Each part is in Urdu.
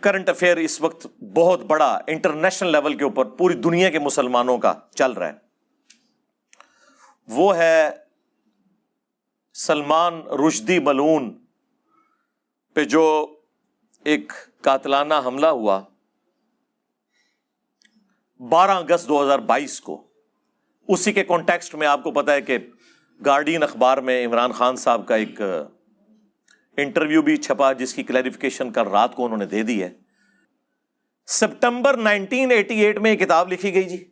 کرنٹ افیئر اس وقت بہت بڑا انٹرنیشنل لیول کے اوپر پوری دنیا کے مسلمانوں کا چل رہا ہے، وہ ہے سلمان رشدی ملعون پہ جو ایک قاتلانہ حملہ ہوا 12 اگست 2022 کو۔ اسی کے کانٹیکسٹ میں آپ کو پتا ہے کہ گارڈین اخبار میں عمران خان صاحب کا ایک انٹرویو بھی چھپا، جس کی کلیریفیکیشن کل رات کو انہوں نے دے دی ہے۔ سپٹمبر 1988 میں یہ کتاب لکھی گئی جی،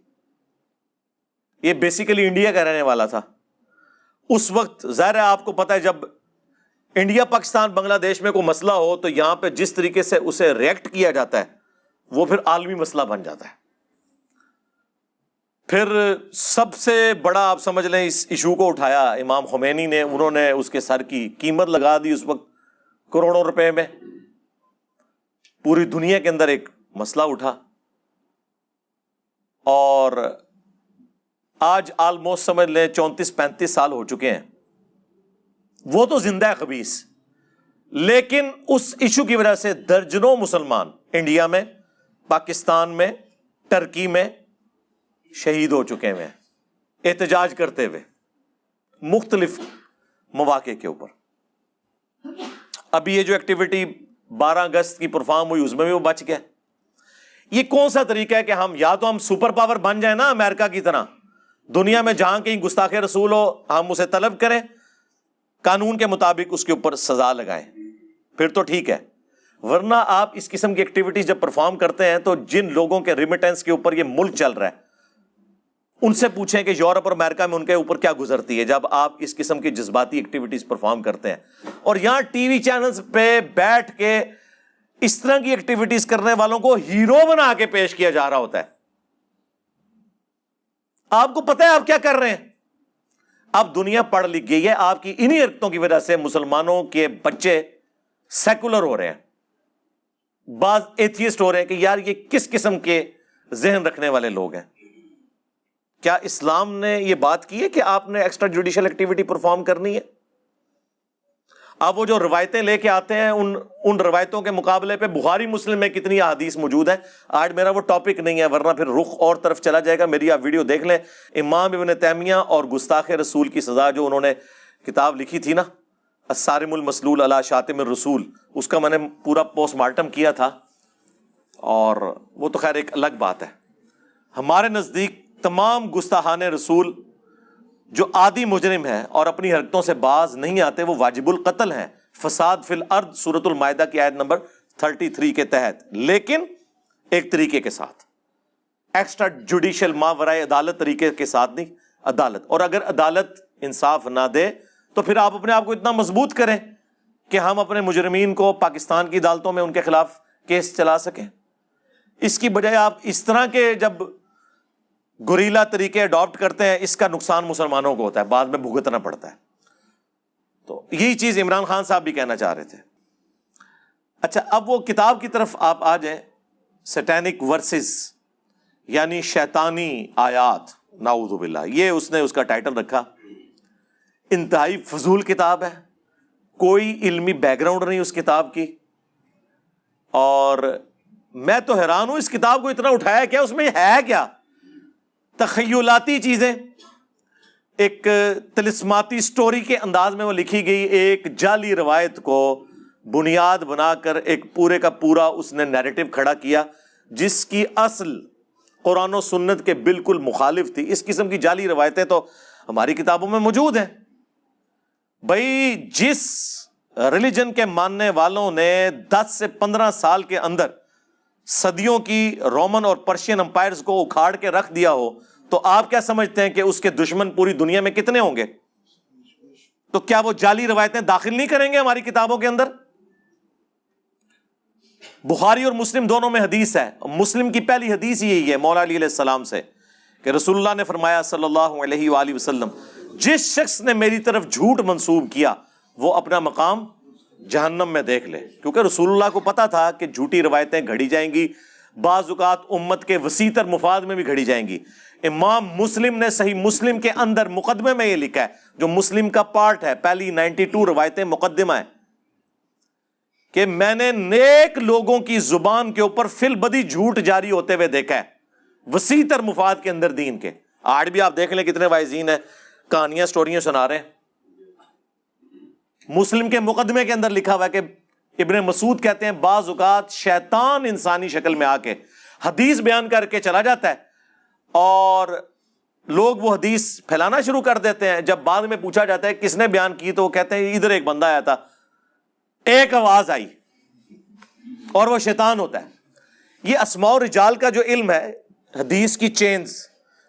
یہ بیسیکلی انڈیا کا رہنے والا تھا اس وقت۔ ظاہر ہے آپ کو پتا ہے جب انڈیا پاکستان بنگلہ دیش میں کوئی مسئلہ ہو تو یہاں پہ جس طریقے سے اسے ریئیکٹ کیا جاتا ہے وہ پھر عالمی مسئلہ بن جاتا ہے۔ پھر سب سے بڑا آپ سمجھ لیں اس ایشو کو اٹھایا امام خمینی نے، انہوں نے اس کے سر کی قیمت لگا دی اس وقت کروڑوں روپے میں۔ پوری دنیا کے اندر ایک مسئلہ اٹھا، اور آج آلموسٹ سمجھ لیں 34-35 سال ہو چکے ہیں۔ وہ تو زندہ ہے خبیث، لیکن اس ایشو کی وجہ سے درجنوں مسلمان انڈیا میں، پاکستان میں، ٹرکی میں شہید ہو چکے ہیں احتجاج کرتے ہوئے مختلف مواقع کے اوپر۔ ابھی یہ جو ایکٹیویٹی 12 اگست کی پرفارم ہوئی اس میں بھی وہ بچ گیا۔ یہ کون سا طریقہ ہے کہ ہم یا تو ہم سپر پاور بن جائیں نا امریکہ کی طرح، دنیا میں جہاں کہیں گستاخ رسول ہو ہم اسے طلب کریں، قانون کے مطابق اس کے اوپر سزا لگائیں، پھر تو ٹھیک ہے۔ ورنہ آپ اس قسم کی ایکٹیویٹیز جب پرفارم کرتے ہیں تو جن لوگوں کے ریمیٹنس کے اوپر یہ ملک چل رہا ہے ان سے پوچھیں کہ یورپ اور امریکہ میں ان کے اوپر کیا گزرتی ہے جب آپ اس قسم کی جذباتی ایکٹیویٹیز پرفارم کرتے ہیں۔ اور یہاں ٹی وی چینلز پہ بیٹھ کے اس طرح کی ایکٹیویٹیز کرنے والوں کو ہیرو بنا کے پیش کیا جا رہا ہوتا ہے۔ آپ کو پتہ ہے آپ کیا کر رہے ہیں؟ اب دنیا پڑھ لکھ گئی ہے، آپ کی انہی حرکتوں کی وجہ سے مسلمانوں کے بچے سیکولر ہو رہے ہیں، بعض ایتھیسٹ ہو رہے ہیں کہ یار یہ کس قسم کے ذہن رکھنے والے لوگ ہیں۔ کیا اسلام نے یہ بات کی ہے کہ آپ نے ایکسٹرا جوڈیشل ایکٹیویٹی پرفارم کرنی ہے؟ آپ وہ جو روایتیں لے کے آتے ہیں ان روایتوں کے مقابلے پہ بخاری مسلم میں کتنی احادیث موجود ہیں؟ آج میرا وہ ٹاپک نہیں ہے، ورنہ پھر رخ اور طرف چلا جائے گا۔ میری آپ ویڈیو دیکھ لیں، امام ابن تیمیہ اور گستاخ رسول کی سزا جو انہوں نے کتاب لکھی تھی نا، الصارم المسلول علی شاتم الرسول، اس کا میں نے پورا پوسٹ مارٹم کیا تھا، اور وہ تو خیر ایک الگ بات ہے۔ ہمارے نزدیک تمام گستاخان رسول جو عادی مجرم ہیں اور اپنی حرکتوں سے باز نہیں آتے وہ واجب القتل ہیں، فساد فی الارض سورۃ المائدہ کی آیت نمبر 33 کے تحت، لیکن ایک طریقے کے ساتھ، ایکسٹرا جوڈیشل ماورائے عدالت طریقے کے ساتھ نہیں، عدالت۔ اور اگر عدالت انصاف نہ دے تو پھر آپ اپنے آپ کو اتنا مضبوط کریں کہ ہم اپنے مجرمین کو پاکستان کی عدالتوں میں ان کے خلاف کیس چلا سکیں۔ اس کی بجائے آپ اس طرح کے جب گوریلا طریقے اڈاپٹ کرتے ہیں، اس کا نقصان مسلمانوں کو ہوتا ہے، بعد میں بھگتنا پڑتا ہے۔ تو یہی چیز عمران خان صاحب بھی کہنا چاہ رہے تھے۔ اچھا، اب وہ کتاب کی طرف آپ آ جائیں، سیٹینک ورسز یعنی شیطانی آیات، نعوذ باللہ، یہ اس نے اس کا ٹائٹل رکھا۔ انتہائی فضول کتاب ہے، کوئی علمی بیک گراؤنڈ نہیں اس کتاب کی، اور میں تو حیران ہوں اس کتاب کو اتنا اٹھایا کیا، اس میں ہے کیا؟ تخیلاتی چیزیں، ایک طلسماتی سٹوری کے انداز میں وہ لکھی گئی، ایک جعلی روایت کو بنیاد بنا کر ایک پورے کا پورا اس نے نیریٹو کھڑا کیا جس کی اصل قرآن و سنت کے بالکل مخالف تھی۔ اس قسم کی جعلی روایتیں تو ہماری کتابوں میں موجود ہیں۔ بھائی جس ریلیجن کے ماننے والوں نے 10 سے 15 سال کے اندر صدیوں کی رومن اور پرشین امپائرز کو اکھاڑ کے رکھ دیا ہو، تو آپ کیا سمجھتے ہیں کہ اس کے دشمن پوری دنیا میں کتنے ہوں گے؟ تو کیا وہ جعلی روایتیں داخل نہیں کریں گے ہماری کتابوں کے اندر؟ بخاری اور مسلم دونوں میں حدیث ہے، مسلم کی پہلی حدیث یہی ہے مولا علی علیہ السلام سے کہ رسول اللہ نے فرمایا صلی اللہ علیہ وآلہ وسلم، جس شخص نے میری طرف جھوٹ منسوب کیا وہ اپنا مقام جہنم میں دیکھ لے۔ کیونکہ رسول اللہ کو پتا تھا کہ جھوٹی روایتیں گھڑی جائیں گی، بعض اوقات امت کے وسیع تر مفاد میں بھی گھڑی جائیں گی۔ امام مسلم نے صحیح مسلم کے اندر مقدمے میں یہ لکھا ہے، جو مسلم کا پارٹ ہے، پہلی 92 روایتیں مقدمہ ہے، کہ میں نے نیک لوگوں کی زبان کے اوپر فی البدی جھوٹ جاری ہوتے ہوئے دیکھا ہے، وسیع تر مفاد کے اندر دین کے۔ آج بھی آپ دیکھ لیں کتنے واعظین ہیں کہانیاں سٹوریاں سنا رہے ہیں۔ مسلم کے مقدمے کے اندر لکھا ہوا ہے کہ ابن مسعود کہتے ہیں بعض اوقات شیطان انسانی شکل میں آ کے حدیث بیان کر کے چلا جاتا ہے اور لوگ وہ حدیث پھیلانا شروع کر دیتے ہیں۔ جب بعد میں پوچھا جاتا ہے کس نے بیان کی تو وہ کہتے ہیں ادھر ایک بندہ آیا تھا، ایک آواز آئی اور وہ شیطان ہوتا ہے۔ یہ اسماء و رجال کا جو علم ہے، حدیث کی چینز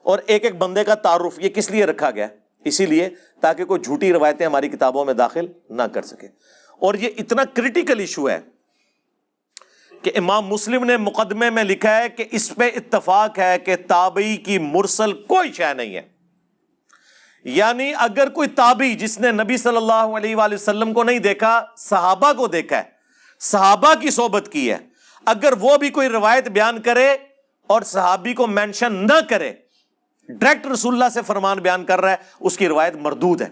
اور ایک ایک بندے کا تعارف، یہ کس لیے رکھا گیا؟ اسی لیے تاکہ کوئی جھوٹی روایتیں ہماری کتابوں میں داخل نہ کر سکے۔ اور یہ اتنا کریٹیکل ایشو ہے کہ امام مسلم نے مقدمے میں لکھا ہے کہ اس پہ اتفاق ہے کہ تابعی کی مرسل کوئی شے نہیں ہے۔ یعنی اگر کوئی تابعی جس نے نبی صلی اللہ علیہ وآلہ وسلم کو نہیں دیکھا، صحابہ کو دیکھا ہے، صحابہ کی صحبت کی ہے، اگر وہ بھی کوئی روایت بیان کرے اور صحابی کو مینشن نہ کرے، ڈائریکٹ رسول اللہ سے فرمان بیان کر رہا ہے، اس کی روایت مردود ہے،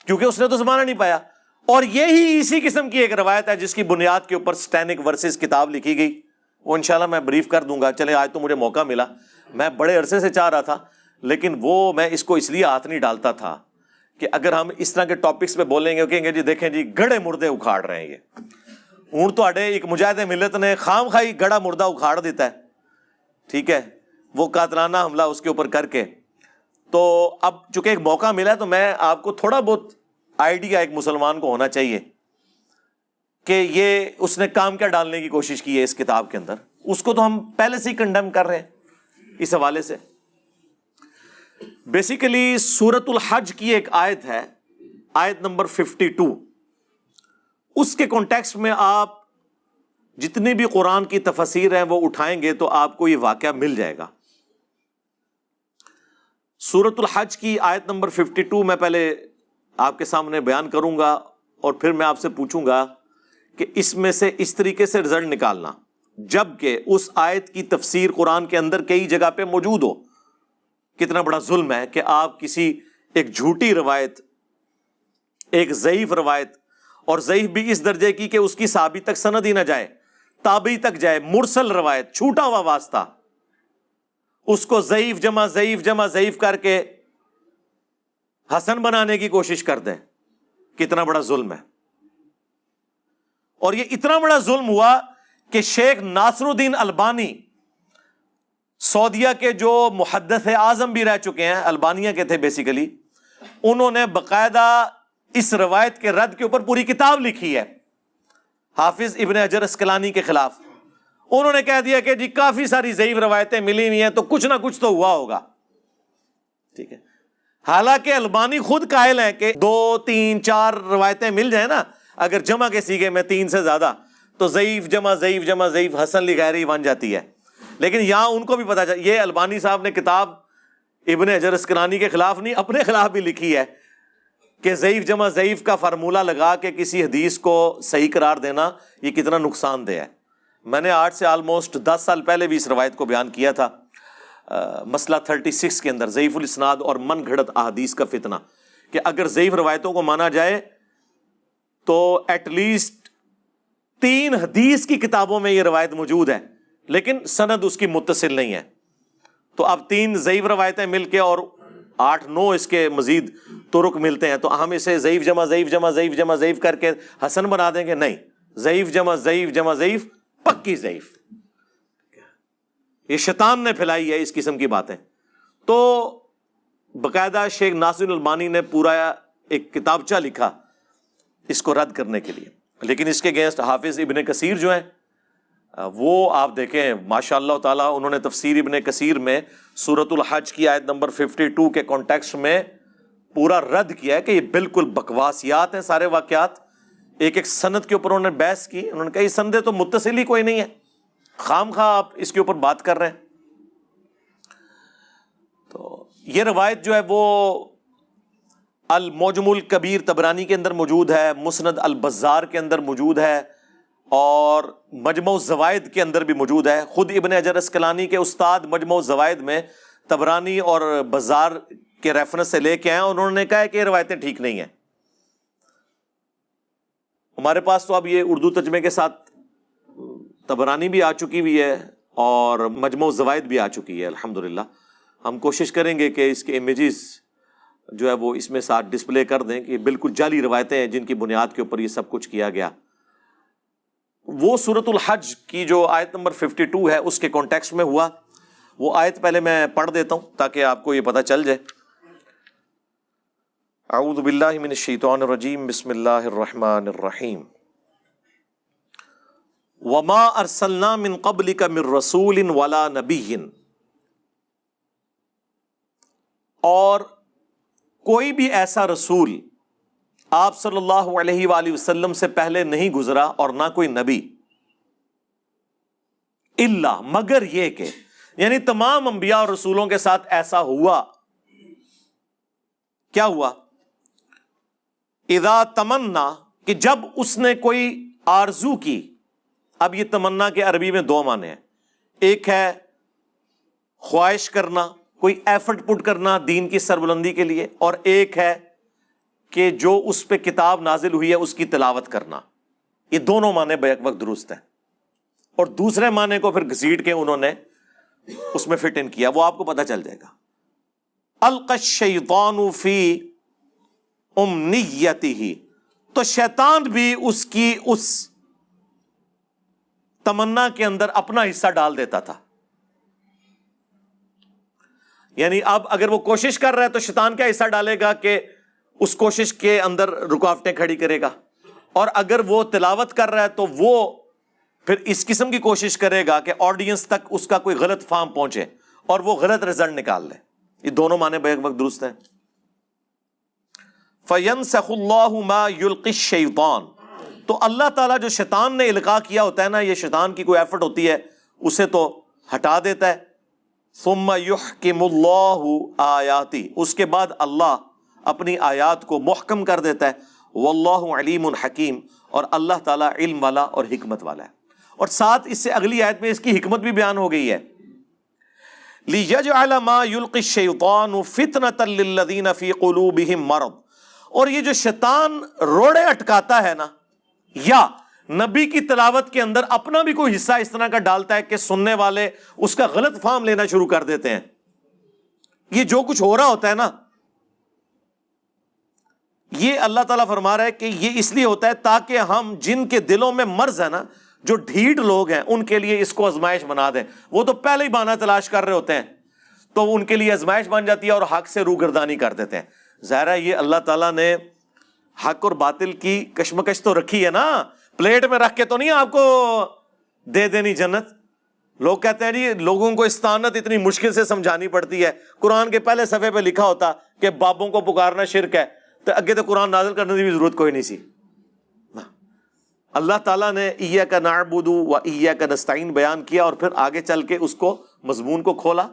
کیونکہ اس نے تو زمانہ نہیں پایا۔ اور یہی اسی قسم کی ایک روایت ہے جس کی بنیاد کے اوپر سٹینک ورسز کتاب لکھی گئی، وہ انشاءاللہ میں بریف کر دوں گا۔ چلے آج تو مجھے موقع ملا، میں بڑے عرصے سے چاہ رہا تھا، لیکن وہ میں اس کو اس لیے ہاتھ نہیں ڈالتا تھا کہ اگر ہم اس طرح کے ٹاپکس پہ بولیں گے، کہیں گے جی دیکھیں جی گڑے مردے اکھاڑ رہے ہیں، یہ ہوں تو ایک مجاہد ملت نے خام خائی گڑا مردہ اکھاڑ دیتا ہے، ٹھیک ہے، وہ قاتلانہ حملہ اس کے اوپر کر کے۔ تو اب چونکہ ایک موقع ملا ہے تو میں آپ کو تھوڑا بہت آئیڈیا ایک مسلمان کو ہونا چاہیے کہ یہ اس نے کام کیا ڈالنے کی کوشش کی ہے اس کتاب کے اندر، اس کو تو ہم پہلے سے ہی کنڈیم کر رہے ہیں اس حوالے سے۔ بیسیکلی سورۃ الحج کی ایک آیت ہے، آیت نمبر 52، اس کے کانٹیکسٹ میں آپ جتنی بھی قرآن کی تفاسیر ہیں وہ اٹھائیں گے تو آپ کو یہ واقعہ مل جائے گا۔ سورۃ الحج کی آیت نمبر 52 میں پہلے آپ کے سامنے بیان کروں گا اور پھر میں آپ سے پوچھوں گا کہ اس میں سے اس طریقے سے رزلٹ نکالنا، جبکہ اس آیت کی تفسیر قرآن کے اندر کئی جگہ پہ موجود ہو۔ کتنا بڑا ظلم ہے کہ آپ کسی ایک جھوٹی روایت، ایک ضعیف روایت، اور ضعیف بھی اس درجے کی کہ اس کی صحابی تک سند ہی نہ جائے، تابعی تک جائے، مرسل روایت، چھوٹا ہوا واسطہ، اس کو ضعیف جمع ضعیف جمع ضعیف کر کے حسن بنانے کی کوشش کر دیں۔ کتنا بڑا ظلم ہے۔ اور یہ اتنا بڑا ظلم ہوا کہ شیخ ناصر الدین البانی، سعودیہ کے جو محدث اعظم بھی رہ چکے ہیں، البانیہ کے تھے بیسیکلی، انہوں نے باقاعدہ اس روایت کے رد کے اوپر پوری کتاب لکھی ہے، حافظ ابن حجر اسقلانی کے خلاف۔ انہوں نے کہہ دیا کہ جی کافی ساری ضعیف روایتیں ملی ہوئی ہیں تو کچھ نہ کچھ تو ہوا ہوگا، ٹھیک ہے۔ حالانکہ البانی خود قائل ہیں کہ 2 3 4 روایتیں مل جائیں نا، اگر جمع کے سیغے میں 3 سے زیادہ، تو ضعیف جمع ضعیف جمع ضعیف حسن لغیری بن جاتی ہے۔ لیکن یہاں ان کو بھی پتا چلا، یہ البانی صاحب نے کتاب ابن حجر اسقلانی کے خلاف نہیں، اپنے خلاف بھی لکھی ہے کہ ضعیف جمع ضعیف کا فارمولہ لگا کے کسی حدیث کو صحیح قرار دینا یہ کتنا نقصان دہ ہے۔ میں نے آج سے آلموسٹ 10 سال پہلے بھی اس روایت کو بیان کیا تھا، مسئلہ 36 کے اندر، ضعیف الاسناد اور من گھڑت احادیث کا فتنہ، کہ اگر ضعیف روایتوں کو مانا جائے تو ایٹ لیسٹ 3 حدیث کی کتابوں میں یہ روایت موجود ہے لیکن سند اس کی متصل نہیں ہے۔ تو اب 3 ضعیف روایتیں مل کے اور 8 9 اس کے مزید طرق ملتے ہیں، تو ہم اسے ضعیف جمع ضعیف جمع ضعیف جمع ضعیف کر کے حسن بنا دیں گے؟ نہیں، ضعیف جمع ضعیف جمع ضعیف پکی ضعیف۔ یہ شیطان نے پھیلائی ہے اس قسم کی باتیں۔ تو باقاعدہ شیخ ناصر البانی نے پورا ایک کتابچہ لکھا اس کو رد کرنے کے لیے، لیکن اس کے اگینسٹ حافظ ابن کثیر جو ہیں وہ آپ دیکھیں ماشاء اللہ تعالیٰ، انہوں نے تفسیر ابن کثیر میں سورۃ الحج کی آیت نمبر 52 کے کانٹیکسٹ میں پورا رد کیا ہے کہ یہ بالکل بکواسیات ہیں سارے واقعات۔ ایک ایک سند کے اوپر انہوں نے بحث کی، انہوں نے کہا یہ سندیں تو متصل ہی کوئی نہیں ہے، خام خواہ آپ اس کے اوپر بات کر رہے ہیں۔ تو یہ روایت جو ہے وہ المعجم الکبیر طبرانی کے اندر موجود ہے، مسند البزار کے اندر موجود ہے، اور مجمع الزوائد کے اندر بھی موجود ہے۔ خود ابن حجر اسقلانی کے استاد مجمع الزوائد میں طبرانی اور بزار کے ریفرنس سے لے کے آئے، انہوں نے کہا ہے کہ یہ روایتیں ٹھیک نہیں ہیں۔ ہمارے پاس تو اب یہ اردو ترجمے کے ساتھ طبرانی بھی آ چکی ہوئی ہے اور مجموع الزوائد بھی آ چکی ہے الحمدللہ. ہم کوشش کریں گے کہ اس کے امیجز جو ہے وہ اس میں ساتھ ڈسپلے کر دیں کہ بالکل جعلی روایتیں ہیں جن کی بنیاد کے اوپر یہ سب کچھ کیا گیا. وہ سورۃ الحج کی جو آیت نمبر 52 ہے اس کے کانٹیکسٹ میں ہوا. وہ آیت پہلے میں پڑھ دیتا ہوں تاکہ آپ کو یہ پتہ چل جائے. اعوذ باللہ من الشیطان الرجیم بسم اللہ الرحمن الرحیم. وما ارسلنا من قبلک من رسول ولا نبی، اور کوئی بھی ایسا رسول آپ صلی اللہ علیہ وآلہ وسلم سے پہلے نہیں گزرا اور نہ کوئی نبی، الا مگر یہ کہ، یعنی تمام انبیاء اور رسولوں کے ساتھ ایسا ہوا. کیا ہوا؟ اذا تمنا، کہ جب اس نے کوئی آرزو کی. اب یہ تمنا کے عربی میں دو معنی ہیں. ایک ہے خواہش کرنا، کوئی ایفرٹ پٹ کرنا دین کی سربلندی کے لیے، اور ایک ہے کہ جو اس پہ کتاب نازل ہوئی ہے اس کی تلاوت کرنا. یہ دونوں معنی بیک وقت درست ہیں، اور دوسرے معنی کو پھر گھسیٹ کے انہوں نے اس میں فٹ ان کیا. وہ آپ کو پتہ چل جائے گا. القى الشیطان فی امنیتہ، تو شیطان بھی اس کی اس تمنا کے اندر اپنا حصہ ڈال دیتا تھا. یعنی اب اگر وہ کوشش کر رہا ہے تو شیطان کیا حصہ ڈالے گا کہ اس کوشش کے اندر رکاوٹیں کھڑی کرے گا، اور اگر وہ تلاوت کر رہا ہے تو وہ پھر اس قسم کی کوشش کرے گا کہ آڈینس تک اس کا کوئی غلط فہم پہنچے اور وہ غلط رزلٹ نکال لے. یہ دونوں معنی بیک وقت درست ہیں. فَيَنْسَخُ اللَّهُ مَا يُلْقِي الشَّيْطَانُ، تو اللہ تعالیٰ جو شیطان نے القاء کیا ہوتا ہے نا، یہ شیطان کی کوئی ایفرٹ ہوتی ہے، اسے تو ہٹا دیتا ہے. ثُمَّ يُحْكِمُ اللَّهُ آیَاتِهِ، اس کے بعد اللہ اپنی آیات کو محکم کر دیتا ہے. وَاللَّهُ عَلِيمٌ حَكِيمٌ، اور اللہ تعالیٰ علم والا اور حکمت والا ہے. اور ساتھ اس سے اگلی آیت میں اس کی حکمت بھی بیان ہو گئی ہے. لِيَجْعَلَ مَا يُلْقِي الشَّيْطَانُ فِتْنَةً لِلَّذِينَ فِي قُلُوبِهِم مَرَضٌ، اور یہ جو شیطان روڑے اٹکاتا ہے نا، یا نبی کی تلاوت کے اندر اپنا بھی کوئی حصہ اس طرح کا ڈالتا ہے کہ سننے والے اس کا غلط فہم لینا شروع کر دیتے ہیں. یہ جو کچھ ہو رہا ہوتا ہے نا، یہ اللہ تعالیٰ فرما رہا ہے کہ یہ اس لیے ہوتا ہے تاکہ ہم جن کے دلوں میں مرض ہے نا، جو ڈھیٹ لوگ ہیں، ان کے لیے اس کو آزمائش بنا دیں. وہ تو پہلے ہی بہانہ تلاش کر رہے ہوتے ہیں، تو ان کے لیے آزمائش بن جاتی ہے اور حق سے روگردانی کر دیتے ہیں. ظاہر ہے یہ اللہ تعالیٰ نے حق اور باطل کی کشمکش تو رکھی ہے نا، پلیٹ میں رکھ کے تو نہیں آپ کو دے دینی جنت. لوگ کہتے ہیں جی لوگوں کو استعانت اتنی مشکل سے سمجھانی پڑتی ہے. قرآن کے پہلے صفحے پہ لکھا ہوتا کہ بابوں کو پکارنا شرک ہے، تو اگے تو قرآن نازل کرنے کی بھی ضرورت کوئی نہیں سی. اللہ تعالیٰ نے ایاک نعبد و ایاک نستعین بیان کیا اور پھر آگے چل کے اس کو مضمون کو کھولا،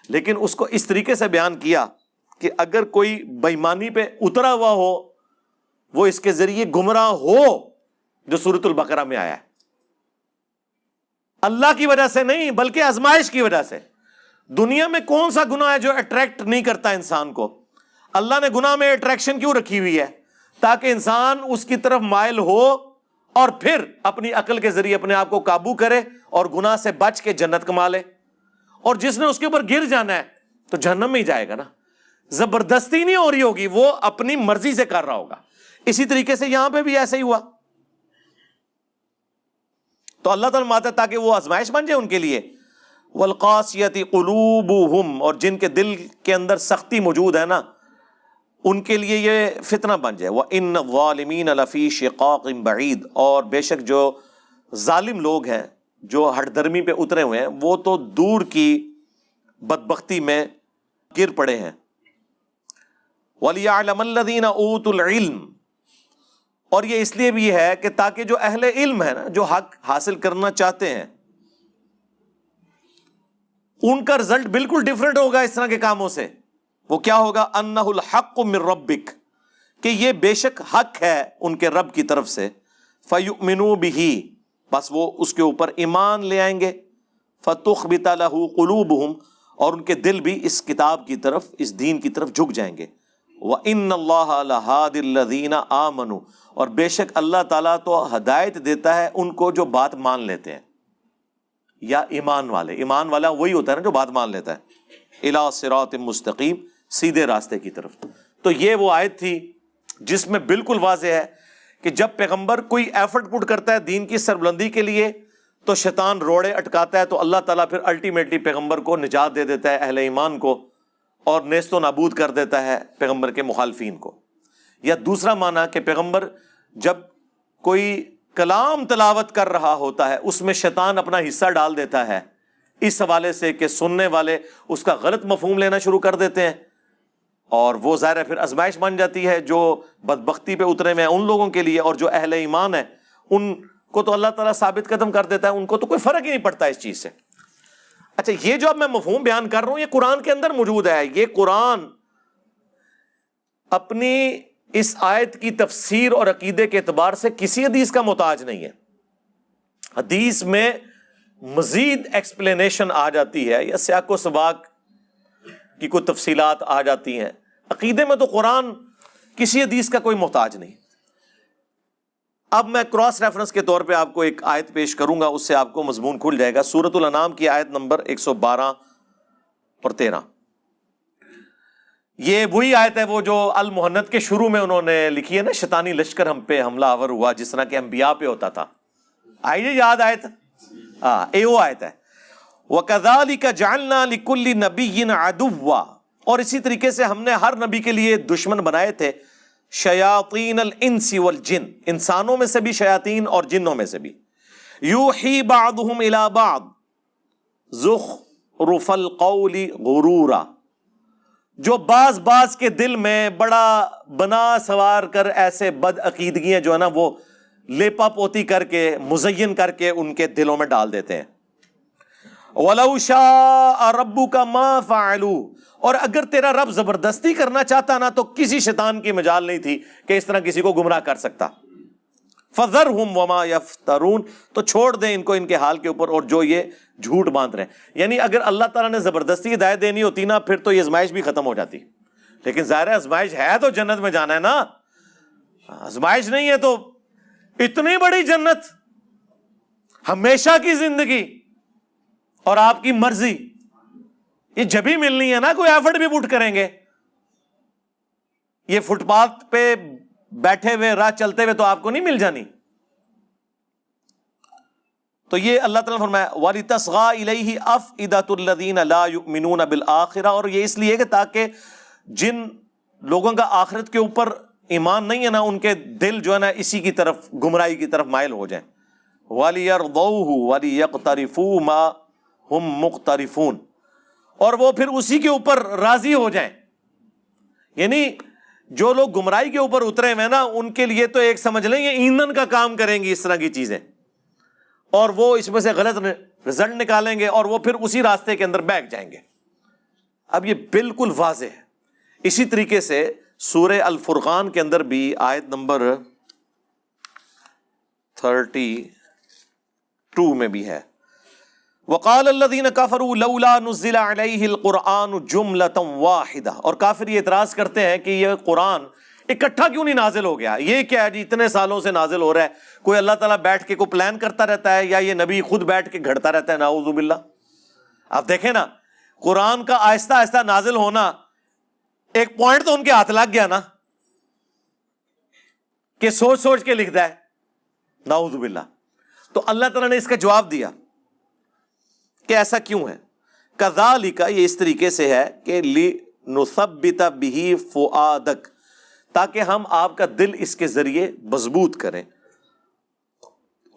لیکن اس کو اس طریقے سے بیان کیا کہ اگر کوئی بےایمانی پہ اترا ہوا ہو وہ اس کے ذریعے گمراہ ہو، جو سورۃ البقرہ میں آیا ہے. اللہ کی وجہ سے نہیں بلکہ آزمائش کی وجہ سے. دنیا میں کون سا گناہ ہے جو اٹریکٹ نہیں کرتا انسان کو؟ اللہ نے گناہ میں اٹریکشن کیوں رکھی ہوئی ہے؟ تاکہ انسان اس کی طرف مائل ہو اور پھر اپنی عقل کے ذریعے اپنے آپ کو قابو کرے اور گناہ سے بچ کے جنت کما لے. اور جس نے اس کے اوپر گر جانا ہے تو جہنم میں ہی جائے گا نا. زبردستی نہیں ہو رہی ہوگی، وہ اپنی مرضی سے کر رہا ہوگا. اسی طریقے سے یہاں پہ بھی ایسا ہی ہوا. تو اللہ تعالیٰ ماتا تاکہ وہ آزمائش بن جائے ان کے لیے. والقاسیۃ قلوبہم، اور جن کے دل کے اندر سختی موجود ہے نا، ان کے لیے یہ فتنہ بن جائے. وَإِنَّ الظَّالِمِينَ لَفِي شِقَاقٍ بَعِيدٍ، اور بے شک جو ظالم لوگ ہیں، جو ہٹ درمی پہ اترے ہوئے ہیں، وہ تو دور کی بدبختی میں گر پڑے ہیں. وَلِيَعْلَمَ الَّذِينَ أُوتُوا الْعِلْمَ، اور یہ اس لیے بھی ہے کہ تاکہ جو اہل علم ہے نا، جو حق حاصل کرنا چاہتے ہیں، ان کا رزلٹ بالکل ڈیفرنٹ ہوگا اس طرح کے کاموں سے. وہ کیا ہوگا؟ انہ الحق من ربک، کہ یہ بے شک حق ہے ان کے رب کی طرف سے. فیؤمنوا بہ، بس وہ اس کے اوپر ایمان لے آئیں گے. فتخبت لہ قلوبہم، اور ان کے دل بھی اس کتاب کی طرف، اس دین کی طرف جھک جائیں گے. وَإِنَّ اللَّهَ لَهَادِ الَّذِينَ آمَنُوا، اور بے شک اللہ تعالیٰ تو ہدایت دیتا ہے ان کو جو بات مان لیتے ہیں، یا ایمان والے، ایمان والا وہی ہوتا ہے نا جو بات مان لیتا ہے، اِلَىٰ صِرَاطٍ مستقیم، سیدھے راستے کی طرف۔ تو یہ وہ آیت تھی جس میں بالکل واضح ہے کہ جب پیغمبر کوئی ایفرٹ پٹ کرتا ہے دین کی سربلندی کے لیے تو شیطان روڑے اٹکاتا ہے، تو اللہ تعالیٰ پھر الٹیمیٹلی پیغمبر کو نجات دے دیتا ہے، اہل ایمان کو، اور نیست و نابود کر دیتا ہے پیغمبر کے مخالفین کو۔ یا دوسرا معنی کہ پیغمبر جب کوئی کلام تلاوت کر رہا ہوتا ہے اس میں شیطان اپنا حصہ ڈال دیتا ہے، اس حوالے سے کہ سننے والے اس کا غلط مفہوم لینا شروع کر دیتے ہیں، اور وہ ظاہر ہے پھر آزمائش بن جاتی ہے جو بدبختی پہ اترے ہوئے ہیں ان لوگوں کے لیے، اور جو اہل ایمان ہیں ان کو تو اللہ تعالیٰ ثابت قدم کر دیتا ہے، ان کو تو کوئی فرق ہی نہیں پڑتا اس چیز سے۔ اچھا، یہ جو اب میں مفہوم بیان کر رہا ہوں یہ قرآن کے اندر موجود ہے، یہ قرآن اپنی اس آیت کی تفسیر اور عقیدے کے اعتبار سے کسی حدیث کا محتاج نہیں ہے۔ حدیث میں مزید ایکسپلینیشن آ جاتی ہے یا سیاق و سباق کی کوئی تفصیلات آ جاتی ہیں، عقیدے میں تو قرآن کسی حدیث کا کوئی محتاج نہیں۔ اب میں کراس ریفرنس کے طور پہ آپ کو ایک آیت پیش کروں گا، اس سے آپ کو مضمون کھل جائے گا۔ سورۃ الانعام کی آیت نمبر 112 اور 13، یہ وہی آیت ہے وہ جو المحنت کے شروع میں انہوں نے لکھی ہے نا، شیطانی لشکر ہم پہ حملہ آور ہوا جس طرح کہ انبیاء پہ ہوتا تھا۔ آئیے یاد آیت، اے وہ آیت ہے، وَكَذَلِكَ جَعَلْنَا لِكُلِّ نَبِيٍّ عَدُوًّا، اور اسی طریقے سے ہم نے ہر نبی کے لیے دشمن بنائے تھے، شیاطین الانس والجن، انسانوں میں سے بھی شیاطین اور جنوں میں سے بھی، یوحی بعضهم الی بعض زخرف القول غرورا، جو بعض کے دل میں بڑا بنا سوار کر ایسے بد عقیدگیاں جو ہے نا وہ لیپا پوتی کر کے مزین کر کے ان کے دلوں میں ڈال دیتے ہیں۔ وَلَوْ شَاءَ رَبُّكَ مَا فَعَلُوا، اور اگر تیرا رب زبردستی کرنا چاہتا نا تو کسی شیطان کی مجال نہیں تھی کہ اس طرح کسی کو گمراہ کر سکتا۔ فَذَرْهُمْ وَمَا يَفْتَرُونَ، تو چھوڑ دیں ان کو ان کے حال کے اوپر اور جو یہ جھوٹ باندھ رہے ہیں۔ یعنی اگر اللہ تعالیٰ نے زبردستی ہدایت دینی ہوتی نا پھر تو یہ آزمائش بھی ختم ہو جاتی، لیکن ظاہر ہے آزمائش ہے تو جنت میں جانا ہے نا، آزمائش نہیں ہے تو اتنی بڑی جنت، ہمیشہ کی زندگی اور آپ کی مرضی، یہ جبھی ملنی ہے نا، کوئی ایفرٹ بھی پٹ کریں گے۔ یہ فٹ پاتھ پہ بیٹھے ہوئے راہ چلتے ہوئے تو آپ کو نہیں مل جانی۔ تو یہ اللہ تعالیٰ نے فرمایا وَلِتَصْغَىٰ إِلَيْهِ أَفْئِدَةُ الَّذِينَ لَا يُؤْمِنُونَ بِالْآخِرَةِ، اور یہ اس لیے کہ تاکہ جن لوگوں کا آخرت کے اوپر ایمان نہیں ہے نا ان کے دل جو ہے نا اسی کی طرف، گمراہی کی طرف مائل ہو جائیں۔ وَلِيَرْضَوْهُ وَلِيَقْتَرِفُوا مَا هُمْ مُقْتَرِفُونَ، اور وہ پھر اسی کے اوپر راضی ہو جائیں۔ یعنی جو لوگ گمراہی کے اوپر اترے ہوئے نا ان کے لیے تو ایک سمجھ لیں یہ ایندھن کا کام کریں گی اس طرح کی چیزیں، اور وہ اس میں سے غلط رزلٹ نکالیں گے اور وہ پھر اسی راستے کے اندر بیٹھ جائیں گے۔ اب یہ بالکل واضح ہے۔ اسی طریقے سے سورہ الفرقان کے اندر بھی آیت نمبر 32 میں بھی ہے، وَقَالَ الَّذِينَ كَفَرُوا لَوْلَا نُزِّلَ عَلَيْهِ الْقُرْآنُ جُمْلَةً وَاحِدَةً، اور کافر یہ اعتراض کرتے ہیں کہ یہ قرآن اکٹھا کیوں نہیں نازل ہو گیا، یہ کیا ہے جی اتنے سالوں سے نازل ہو رہا ہے، کوئی اللہ تعالیٰ بیٹھ کے کوئی پلان کرتا رہتا ہے یا یہ نبی خود بیٹھ کے گھڑتا رہتا ہے، نعوذ باللہ۔ آپ دیکھیں نا قرآن کا آہستہ آہستہ نازل ہونا، ایک پوائنٹ تو ان کے ہاتھ لگ گیا نا کہ سوچ سوچ کے لکھتا ہے، نعوذ باللہ۔ تو اللہ تعالیٰ نے اس کا جواب دیا کہ ایسا کیوں ہے، کذالک، یہ اس طریقے سے ہے کہ لنثبت بہ فؤادک، تاکہ ہم آپ کا دل اس کے ذریعے مضبوط کریں،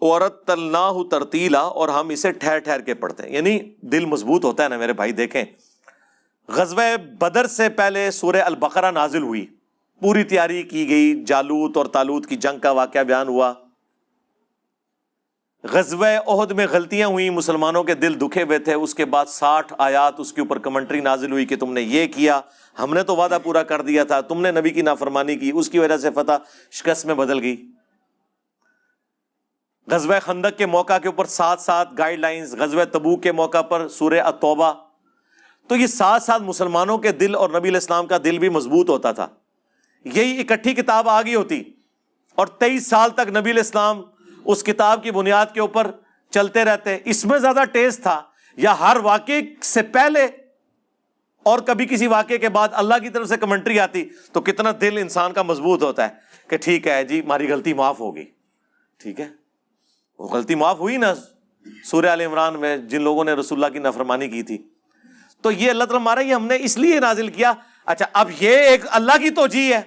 ورتلناہ ترتیلا، اور ہم اسے ٹھہر ٹھہر کے پڑھتے ہیں۔ یعنی دل مضبوط ہوتا ہے نا میرے بھائی، دیکھیں غزوہ بدر سے پہلے سورہ البقرہ نازل ہوئی، پوری تیاری کی گئی، جالوت اور طالوت کی جنگ کا واقعہ بیان ہوا، غزوہ احد میں غلطیاں ہوئی، مسلمانوں کے دل دکھے ہوئے تھے، اس کے بعد 60 آیات اس کے اوپر کمنٹری نازل ہوئی کہ تم نے یہ کیا، ہم نے تو وعدہ پورا کر دیا تھا، تم نے نبی کی نافرمانی کی، اس کی وجہ سے فتح شکست میں بدل گئی۔ غزوہ خندق کے موقع کے اوپر 7 گائیڈ لائنز، غزوہ تبوک کے موقع پر سورہ التوبہ۔ تو یہ 7 منسلمانوں کے دل اور نبی علیہ السلام کا دل بھی مضبوط ہوتا تھا، یہی اکٹھی کتاب آ گئی ہوتی اور 23 سال تک نبی علیہ السلام اس کتاب کی بنیاد کے اوپر چلتے رہتے، اس میں زیادہ ٹیسٹ تھا یا ہر واقعے سے پہلے اور کبھی کسی واقعے کے بعد اللہ کی طرف سے کمنٹری آتی تو کتنا دل انسان کا مضبوط ہوتا ہے کہ ٹھیک ہے جی ہماری غلطی معاف ہوگی. ٹھیک ہے، وہ غلطی معاف ہوئی نا سورہ آل عمران میں جن لوگوں نے رسول اللہ کی نافرمانی کی تھی. تو یہ اللہ تعالیٰ ہمارا یہ ہم نے اس لیے نازل کیا. اچھا اب یہ ایک اللہ کی توجیہ ہے،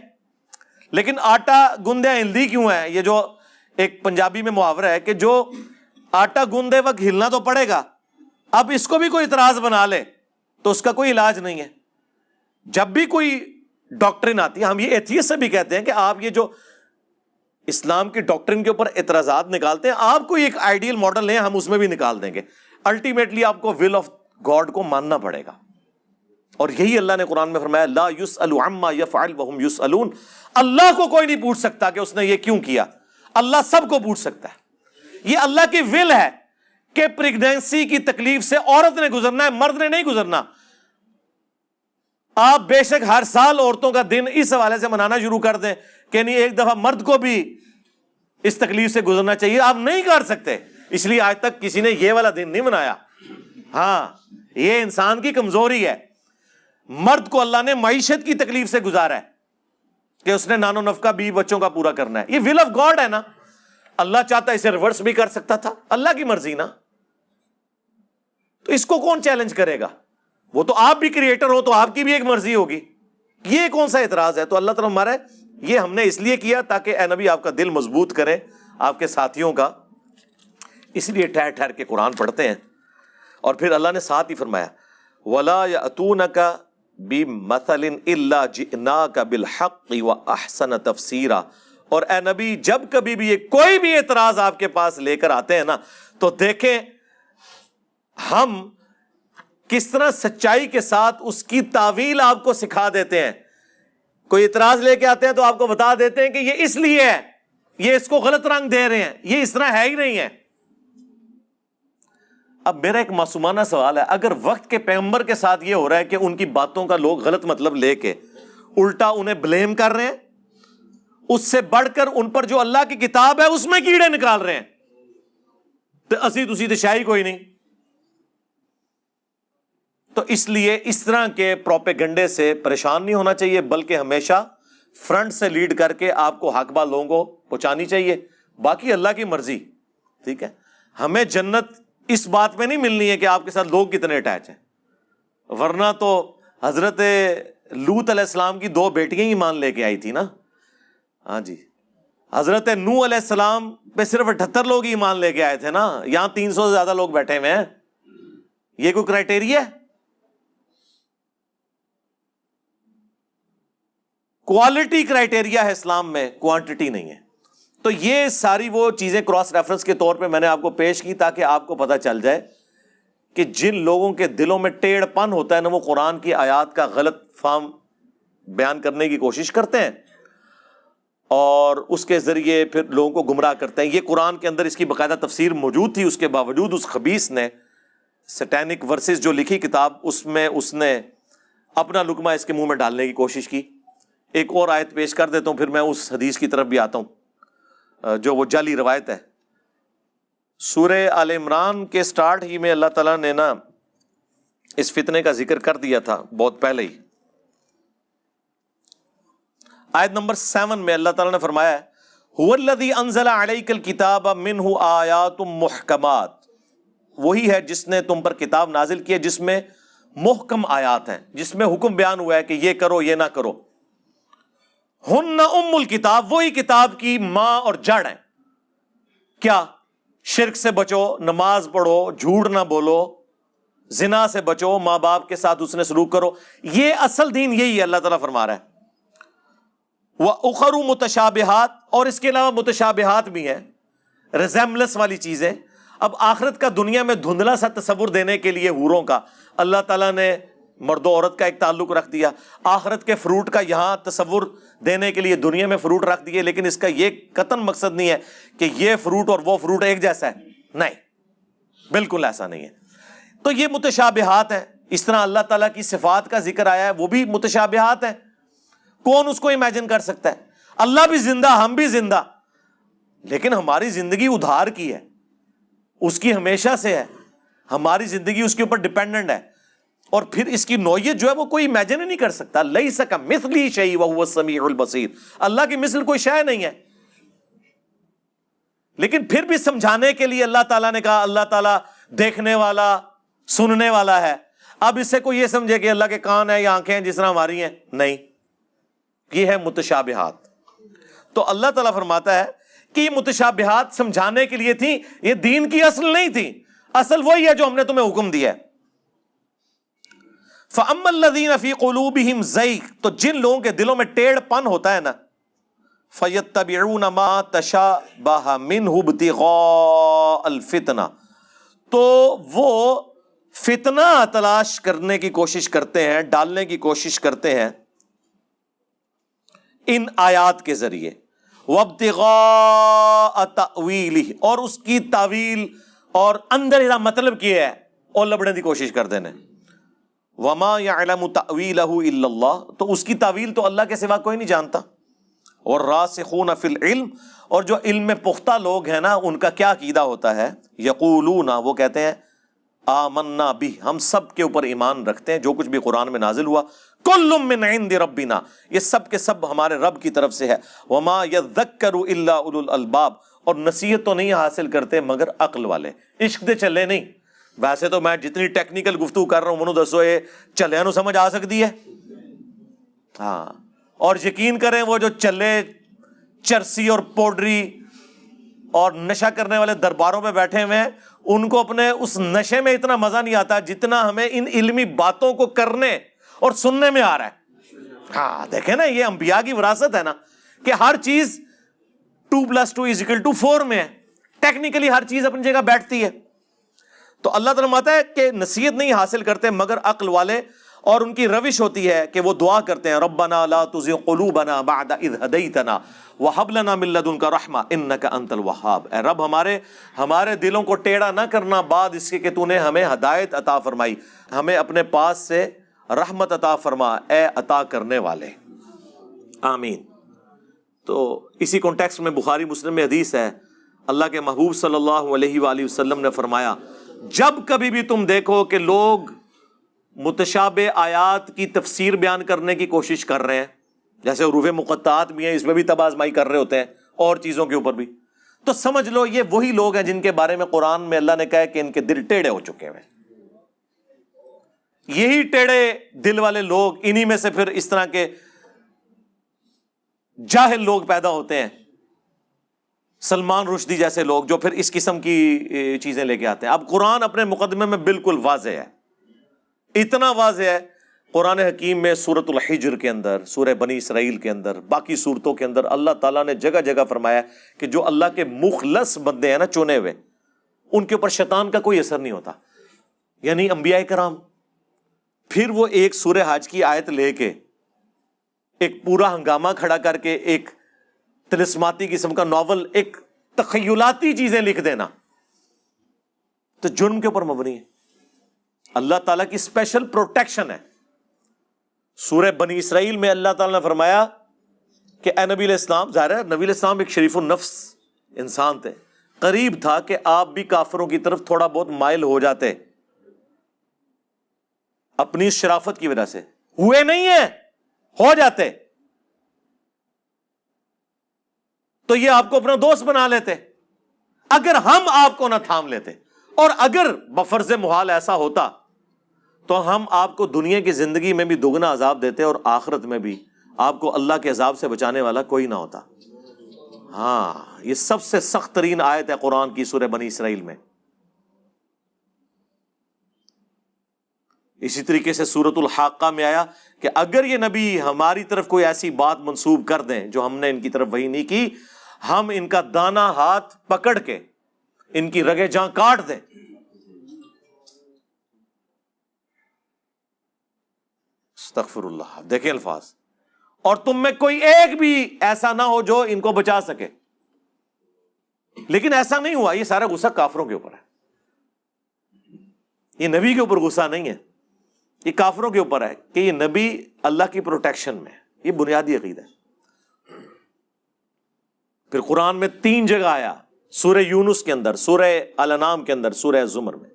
لیکن آٹا گوندے ہلدی کیوں ہے؟ یہ جو ایک پنجابی میں محاورہ ہے کہ جو آٹا گوندے وقت ہلنا تو پڑے گا، اب اس کو بھی کوئی اعتراض بنا لے تو اس کا کوئی علاج نہیں ہے. جب بھی کوئی ڈاکٹرن آتی ہے، ہم یہ ایتھیسٹ سے بھی کہتے ہیں کہ آپ یہ جو اسلام کی ڈاکٹرن کے اوپر اعتراضات نکالتے ہیں، آپ کوئی ایک آئیڈیل ماڈل لیں، ہم اس میں بھی نکال دیں گے. الٹیمیٹلی آپ کو ول آف گاڈ کو ماننا پڑے گا، اور یہی اللہ نے قرآن میں فرمایا لا یسأل عما یفعل وہم یسألون. اللہ کو کوئی نہیں پوچھ سکتا کہ اس نے یہ کیوں کیا، اللہ سب کو پوچھ سکتا ہے. یہ اللہ کی ول ہے کہ پریگنینسی کی تکلیف سے عورت نے گزرنا ہے، مرد نے نہیں گزرنا. آپ بے شک ہر سال عورتوں کا دن اس حوالے سے منانا شروع کر دیں کہ نہیں ایک دفعہ مرد کو بھی اس تکلیف سے گزرنا چاہیے، آپ نہیں کر سکتے. اس لیے آج تک کسی نے یہ والا دن نہیں منایا. ہاں یہ انسان کی کمزوری ہے. مرد کو اللہ نے معیشت کی تکلیف سے گزارا ہے کہ اس نے نان و نفقہ بیوی بچوں کا پورا کرنا ہے. یہ ول آف گاڈ ہے نا. اللہ چاہتا اسے ریورس بھی کر سکتا تھا، اللہ کی مرضی نا. تو اس کو کون چیلنج کرے گا؟ وہ تو آپ بھی کریٹر ہو تو آپ کی بھی ایک مرضی ہوگی. یہ کون سا اعتراض ہے؟ تو اللہ تعالیٰ ہمارا یہ ہم نے اس لیے کیا تاکہ اے نبی آپ کا دل مضبوط کرے، آپ کے ساتھیوں کا. اس لیے ٹھہر ٹھہر کے قرآن پڑھتے ہیں. اور پھر اللہ نے ساتھ ہی فرمایا وَلَا يَأْتُونَكَ بِمَثَلٍ إِلَّا جِئْنَاكَ بِالْحَقِّ وَأَحْسَنَ تَفْسِيرًا. اور اے نبی جب کبھی بھی کوئی بھی اعتراض آپ کے پاس لے کر آتے ہیں نا تو دیکھیں ہم کس طرح سچائی کے ساتھ اس کی تعویل آپ کو سکھا دیتے ہیں. کوئی اعتراض لے کے آتے ہیں تو آپ کو بتا دیتے ہیں کہ یہ اس لیے ہے، یہ اس کو غلط رنگ دے رہے ہیں، یہ اس طرح ہے ہی نہیں ہے. اب میرا ایک معصومانہ سوال ہے، اگر وقت کے پیغمبر کے ساتھ یہ ہو رہا ہے کہ ان کی باتوں کا لوگ غلط مطلب لے کے الٹا انہیں بلیم کر رہے ہیں، اس سے بڑھ کر ان پر جو اللہ کی کتاب ہے اس میں کیڑے نکال رہے ہیں، تو اسی تسی تو شاہی کوئی نہیں. تو اس لیے اس طرح کے پروپیگنڈے سے پریشان نہیں ہونا چاہیے، بلکہ ہمیشہ فرنٹ سے لیڈ کر کے آپ کو حق بات لوگوں کو پہنچانی چاہیے. باقی اللہ کی مرضی. ٹھیک ہے، ہمیں جنت اس بات میں نہیں ملنی ہے کہ آپ کے ساتھ لوگ کتنے اٹیچ ہیں، ورنہ تو حضرت لوط علیہ السلام کی 2 بیٹیاں ہی مان لے کے آئی تھی نا. ہاں جی، حضرت نوح علیہ السلام پہ صرف 78 لوگ ہی ایمان لے کے آئے تھے نا، یہاں 300 سے زیادہ لوگ بیٹھے ہوئے ہیں. یہ کوئی کرائٹیریا ہے؟ کوالٹی کرائٹیریا ہے اسلام میں، کوانٹٹی نہیں ہے. تو یہ ساری وہ چیزیں کراس ریفرنس کے طور پہ میں نے آپ کو پیش کی تاکہ آپ کو پتہ چل جائے کہ جن لوگوں کے دلوں میں ٹیڑھ پن ہوتا ہے نا، وہ قرآن کی آیات کا غلط فہم بیان کرنے کی کوشش کرتے ہیں اور اس کے ذریعے پھر لوگوں کو گمراہ کرتے ہیں. یہ قرآن کے اندر اس کی باقاعدہ تفسیر موجود تھی، اس کے باوجود اس خبیث نے سیٹینک ورسز جو لکھی کتاب اس میں اس نے اپنا لقمہ اس کے منہ میں ڈالنے کی کوشش کی. ایک اور آیت پیش کر دیتا ہوں پھر میں اس حدیث کی طرف بھی آتا ہوں جو وہ جعلی روایت ہے. سورہ آل عمران کے سٹارٹ ہی میں اللہ تعالیٰ نے نا اس فتنے کا ذکر کر دیا تھا بہت پہلے ہی. آیت نمبر 7 میں اللہ تعالیٰ نے فرمایا ہے هُوَ الَّذِي أَنزَلَ عَلَيْكَ الْكِتَابَ مِنْهُ آيَاتٌ مُحْكَمَاتٌ. وہی ہے جس نے تم پر کتاب نازل کی ہے جس میں محکم آیات ہیں، جس میں حکم بیان ہوا ہے کہ یہ کرو یہ نہ کرو. ہن ام الکتاب، وہی کتاب کی ماں اور جڑ ہیں. کیا؟ شرک سے بچو، نماز پڑھو، جھوٹ نہ بولو، زنا سے بچو، ماں باپ کے ساتھ اس نے سلوک کرو. یہ اصل دین یہی ہے، اللہ تعالیٰ فرما رہا ہے. وَأُخَرُ مُتَشَابِهَاتٌ، اور اس کے علاوہ متشابہات بھی ہیں، ریزیمبلنس والی چیزیں. اب آخرت کا دنیا میں دھندلا سا تصور دینے کے لیے حوروں کا اللہ تعالیٰ نے مرد و عورت کا ایک تعلق رکھ دیا. آخرت کے فروٹ کا یہاں تصور دینے کے لیے دنیا میں فروٹ رکھ دیے، لیکن اس کا یہ قطعاً مقصد نہیں ہے کہ یہ فروٹ اور وہ فروٹ ایک جیسا ہے. نہیں، بالکل ایسا نہیں ہے. تو یہ متشابہات ہیں. اس طرح اللہ تعالیٰ کی صفات کا ذکر آیا ہے، وہ بھی متشابہات ہیں. کون اس کو امیجن کر سکتا ہے؟ اللہ بھی زندہ، ہم بھی زندہ، لیکن ہماری زندگی ادھار کی ہے، اس کی ہمیشہ سے ہے، ہماری زندگی اس کے اوپر ڈیپینڈنٹ ہے، اور پھر اس کی نوعیت جو ہے وہ کوئی امیجن ہی نہیں کر سکتا۔ لیس کمثلہ شیء وہو السمیع البصیر، اللہ کی مثل کوئی شے نہیں ہے۔ لیکن پھر بھی سمجھانے کے لیے اللہ تعالیٰ نے کہا اللہ تعالیٰ دیکھنے والا، سننے والا ہے۔ اب اس سے کوئی یہ سمجھے کہ اللہ کے کان ہیں یا آنکھیں ہیں جس طرح ہماری ہیں، نہیں، یہ ہے متشابہات۔ تو اللہ تعالیٰ فرماتا ہے کہ یہ متشابہات سمجھانے کے لیے تھیں، یہ دین کی اصل نہیں تھی، اصل وہی ہے جو ہم نے تمہیں حکم دیا ہے۔ فَأَمَّا الَّذِينَ فِي قُلُوبِهِمْ زَيْغٌ، تو جن لوگوں کے دلوں میں ٹیڑھ پن ہوتا ہے نا، فَيَتَّبِعُونَ مَا تَشَابَهَ مِنْهُ ابْتِغَاءَ الْفِتْنَةِ، تو وہ فتنہ تلاش کرنے کی کوشش کرتے ہیں، ڈالنے کی کوشش کرتے ہیں ان آیات کے ذریعے، وَابْتِغَاءَ تَأْوِيلِهِ، اور اس کی تعویل اور اندر ہی مطلب کیا ہے اور لبڑنے کی کوشش کر دینے۔ وَمَا يَعْلَمُ تَأْوِيلَهُ إِلَّا اللَّهُ، تو اس کی تعویل تو اللہ کے سوا کوئی نہیں جانتا۔ وَالرَّاسِخُونَ فِي الْعِلْمِ، اور جو علم میں پختہ لوگ ہیں نا، ان کا کیا عقیدہ ہوتا ہے؟ یقولون، وہ کہتے ہیں آمنا بہ، ہم سب کے اوپر ایمان رکھتے ہیں، جو کچھ بھی قرآن میں نازل ہوا، کل من عند ربنا، یہ سب کے سب ہمارے رب کی طرف سے ہے۔ وما یذکر الا اولو الالباب، اور نصیحت تو نہیں حاصل کرتے مگر عقل والے، عشق دے چلے نہیں۔ ویسے تو میں جتنی ٹیکنیکل گفتگو کر رہا ہوں، منو دسو یہ چلے نو سمجھ آ سکتی ہے؟ ہاں، اور یقین کریں وہ جو چلے چرسی اور پوڈری اور نشہ کرنے والے درباروں پہ بیٹھے ہوئے ہیں، ان کو اپنے اس نشے میں اتنا مزہ نہیں آتا جتنا ہمیں ان علمی باتوں کو کرنے اور سننے میں آ رہا ہے۔ ہاں دیکھیں نا، یہ انبیاء کی وراثت ہے نا، کہ ہر چیز 2+2=4 میں ہے، ٹیکنیکلی ہر چیز اپنی جگہ بیٹھتی ہے۔ تو اللہ تعالیٰ فرماتا ہے کہ نصیحت نہیں حاصل کرتے مگر عقل والے، اور ان کی روش ہوتی ہے کہ وہ دعا کرتے ہیں ربنا لا تزغ قلوبنا بعد اذ ہدیتنا وہب لنا من لدنک رحمہ انک انت الوہاب، اے رب ہمارے دلوں کو ٹیڑھا نہ کرنا بعد اس کے کہ تو نے ہمیں ہدایت عطا فرمائی، ہمیں اپنے پاس سے رحمت عطا فرما اے عطا کرنے والے، آمین۔ تو اسی کانٹیکسٹ میں بخاری مسلم میں حدیث ہے، اللہ کے محبوب صلی اللہ علیہ وآلہ وسلم نے فرمایا جب کبھی بھی تم دیکھو کہ لوگ متشابہ آیات کی تفسیر بیان کرنے کی کوشش کر رہے ہیں، جیسے حروف مقطعات بھی ہیں، اس میں بھی تب آزمائی کر رہے ہوتے ہیں اور چیزوں کے اوپر بھی، تو سمجھ لو یہ وہی لوگ ہیں جن کے بارے میں قرآن میں اللہ نے کہا ہے کہ ان کے دل ٹیڑھے ہو چکے ہیں۔ یہی ٹیڑھے دل والے لوگ، انہی میں سے پھر اس طرح کے جاہل لوگ پیدا ہوتے ہیں، سلمان رشدی جیسے لوگ جو پھر اس قسم کی چیزیں لے کے آتے ہیں۔ اب قرآن اپنے مقدمے میں بالکل واضح ہے، اتنا واضح ہے، قرآن حکیم میں سورۃ الحجر کے اندر، سورہ بنی اسرائیل کے اندر، باقی صورتوں کے اندر اللہ تعالیٰ نے جگہ جگہ فرمایا کہ جو اللہ کے مخلص بندے ہیں نا، چنے ہوئے، ان کے اوپر شیطان کا کوئی اثر نہیں ہوتا، یعنی انبیاء کرام۔ پھر وہ ایک سورہ حج کی آیت لے کے ایک پورا ہنگامہ کھڑا کر کے ایک طلسماتی قسم کا ناول، ایک تخیلاتی چیزیں لکھ دینا، تو جرم کے اوپر مبنی ہے۔ اللہ تعالیٰ کی اسپیشل پروٹیکشن ہے۔ سورہ بنی اسرائیل میں اللہ تعالیٰ نے فرمایا کہ اے نبی علیہ السلام، ظاہر ہے نبی علیہ السلام ایک شریف النفس انسان تھے، قریب تھا کہ آپ بھی کافروں کی طرف تھوڑا بہت مائل ہو جاتے، اپنی شرافت کی وجہ سے، ہوئے نہیں ہیں، ہو جاتے تو یہ آپ کو اپنا دوست بنا لیتے اگر ہم آپ کو نہ تھام لیتے، اور اگر بفرض محال ایسا ہوتا تو ہم آپ کو دنیا کی زندگی میں بھی دگنا عذاب دیتے اور آخرت میں بھی آپ کو اللہ کے عذاب سے بچانے والا کوئی نہ ہوتا۔ ہاں، یہ سب سے سخت ترین آیت ہے قرآن کی سورہ بنی اسرائیل میں۔ اسی طریقے سے سورۃ الحاقہ میں آیا کہ اگر یہ نبی ہماری طرف کوئی ایسی بات منسوب کر دیں جو ہم نے ان کی طرف وحی نہیں کی، ہم ان کا دانا ہاتھ پکڑ کے ان کی رگیں جاں کاٹ دیں۔ استغفر اللہ، دیکھیں الفاظ، اور تم میں کوئی ایک بھی ایسا نہ ہو جو ان کو بچا سکے۔ لیکن ایسا نہیں ہوا، یہ سارا غصہ کافروں کے اوپر ہے، یہ نبی کے اوپر غصہ نہیں ہے، یہ کافروں کے اوپر ہے کہ یہ نبی اللہ کی پروٹیکشن میں، یہ بنیادی عقیدہ ہے. پھر قرآن میں 3 جگہ آیا، سورہ یونس کے اندر، سورہ الانعام کے اندر، سورہ زمر میں،